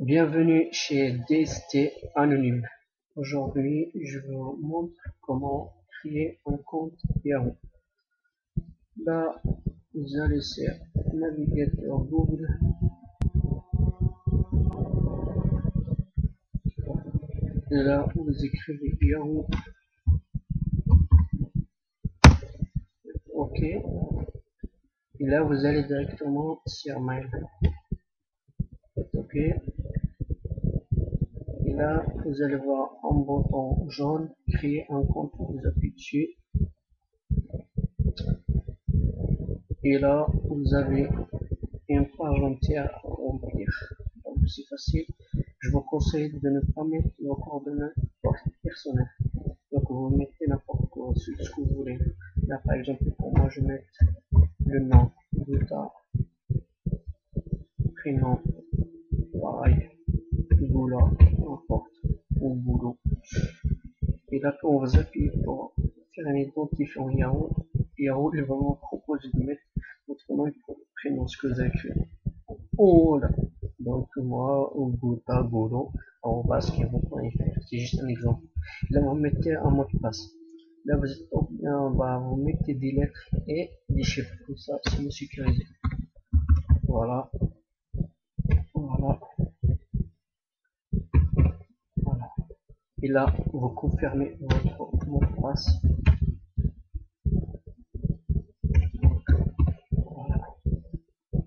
Bienvenue chez DST Anonyme. Aujourd'hui, je vous montre comment créer un compte Yahoo. Là, vous allez sur navigateur Google. Et là, vous écrivez Yahoo. OK. Et là, vous allez directement sur Mail. OK. Et là, vous allez voir un bouton jaune, créer un compte, vous appuyez dessus. Et là, vous avez une page entière à remplir. Donc, c'est facile. Je vous conseille de ne pas mettre vos coordonnées personnelles. Donc, vous mettez n'importe quoi, ce que vous voulez. Là, par exemple, pour moi, je mets le nom, Guta, prénom, pareil, boulot, n'importe, ou boulot. Et là, quand vous appuyez pour faire un identifiant Yahoo, Yahoo, il va vous proposer de mettre votre nom et votre prénom, ce que vous avez écrit. Oh là. Donc, moi, au Guta, boulot, en bas, c'est juste un exemple. Là, vous mettez un mot de passe. Là, vous mettez des lettres et des chiffres. Comme ça, c'est sécurisé. Voilà. Voilà. Voilà. Et là, vous confirmez votre mot de passe. Voilà.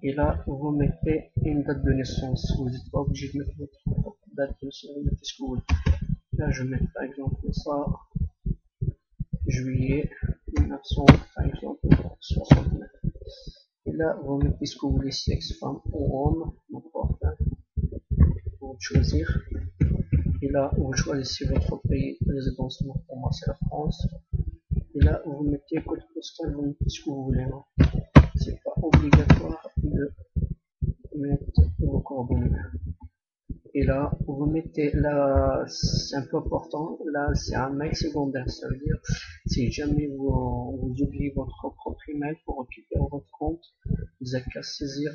Et là, vous mettez une date de naissance. Vous n'êtes pas obligé de mettre votre date de naissance. Vous mettez ce que vous voulez. Là, je mets par exemple ça. Juillet 1900, par exemple, 69. Et là, vous mettez ce que vous voulez, sexe, femme ou homme, n'importe, vous choisir. Et là, vous choisissez votre pays de résidence. Pour moi, c'est la France. Et là, vous mettez code postal, vous mettez ce que vous voulez. C'est pas obligatoire de mettre vos coordonnées. Et là, vous mettez là, c'est un peu important, là, c'est un mail secondaire. Ça veut dire, si jamais vous oubliez votre propre email pour récupérer votre compte, vous n'avez qu'à saisir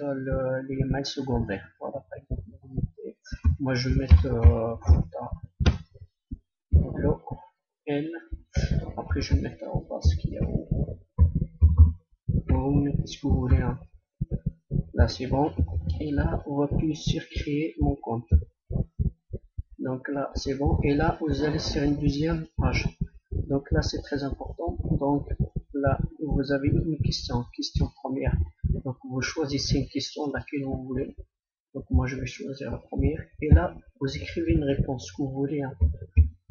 les mails secondaires. Voilà, par exemple, vous mettez, moi je vais mettre N, après je vais mettre arrobas qui est vous mettez ce que vous voulez. Hein. Là, c'est bon. Et là, on va appuyer sur créer mon compte. Donc là, c'est bon. Et là, vous allez sur une deuxième page. Donc là, c'est très important. Donc là, vous avez une question première. Donc vous choisissez une question laquelle vous voulez. Donc moi, je vais choisir la première. Et là, vous écrivez une réponse que vous voulez. Hein.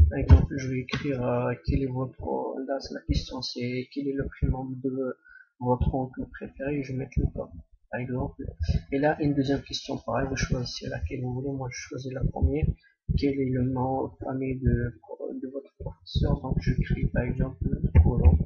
Par exemple, je vais écrire quel est votre... Là, la question, c'est quel est le prénom de votre oncle préféré. Je vais mettre le cas, par exemple. Et là, une deuxième question, pareil, vous choisissez laquelle vous voulez. Moi, je choisis la première. Quel est le nom de famille de votre professeur? Donc, je crée par exemple Colomb.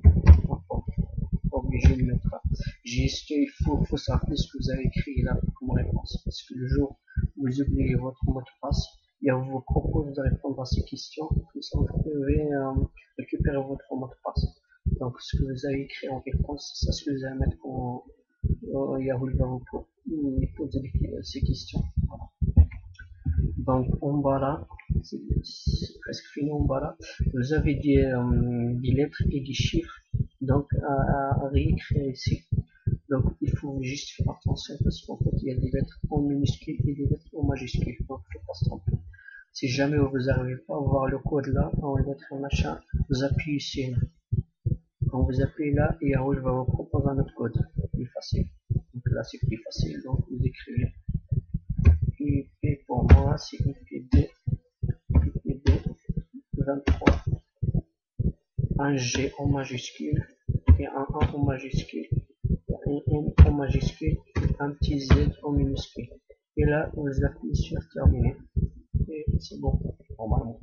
Pas obligé de mettre. Juste, il faut savoir ce que vous avez écrit là comme réponse. Parce que le jour où vous oubliez votre mot de passe, et on vous propose de répondre à ces questions. Comme ça, vous pouvez récupérer votre mot de passe. Donc, ce que vous avez écrit en réponse, c'est ça ce que vous allez mettre pour Yahoo va vous poser ces questions. Voilà. Donc en bas là, c'est presque fini en bas là, vous avez des lettres et des chiffres donc à réécrire ici. Donc il faut juste faire attention parce qu'en fait il y a des lettres en minuscules et des lettres en majuscules. Donc il faut pas se tromper. Si jamais vous n'arrivez pas à voir le code là, en lettres machin, vous appuyez ici. Là. Quand vous appuyez là, Yahoo va vous proposer un autre code plus facile. Donc là c'est plus facile, donc vous écrivez IP pour moi, c'est IP2, IP2 23, un G en majuscule et un A en majuscule, un N en majuscule et un petit Z en minuscule. Et là, vous appuyez sur terminer. Et c'est bon, normalement.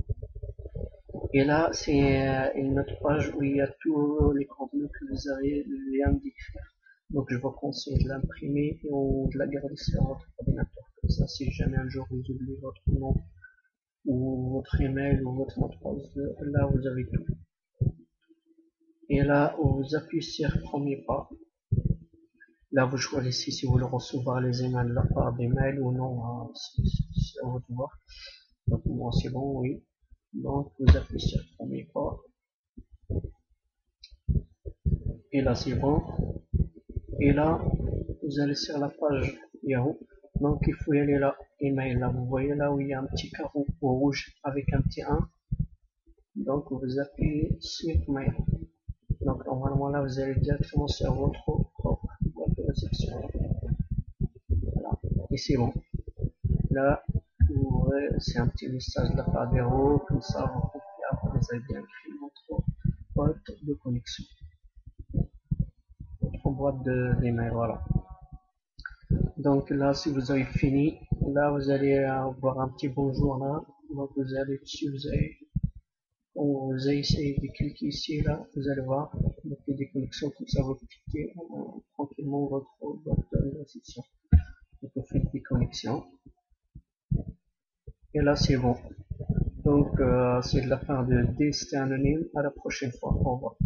Et là, c'est une autre page où il y a tous les contenus que vous avez viens d'écrire. Donc, je vous conseille de l'imprimer ou de la garder sur votre ordinateur. Comme ça, si jamais un jour vous oubliez votre nom ou votre email ou votre mot de passe, là, vous avez tout. Et là, vous appuyez sur premier pas. Là, vous choisissez si vous voulez recevoir les emails de la part des mails ou non. Hein, c'est à vous de voir. Donc, moi, c'est bon, oui. Donc, vous appuyez sur le premier pas. Et là, c'est bon. Et là, vous allez sur la page Yahoo. Donc, il faut y aller là, email. Là, vous voyez là où il y a un petit carreau rouge avec un petit 1. Donc, vous appuyez sur mail. Donc, normalement, là, vous allez directement sur votre propre boîte de réception. Voilà. Et c'est bon. Là, vous verrez, c'est un petit message de la part d'Yahoo. Comme ça, vous avez bien écrit votre boîte de connexion. Votre boîte d'email, voilà. Donc là, si vous avez fini, là, vous allez avoir un petit bonjour là. Donc vous allez dessus, vous allez essayer de cliquer ici, là, vous allez voir, donc il y a des connexions, comme ça vous cliquez tranquillement votre boîte de réception. Donc vous faites des connexions. Et là, c'est bon. Donc c'est de la part de D, c'était anonyme. À la prochaine fois. Au revoir.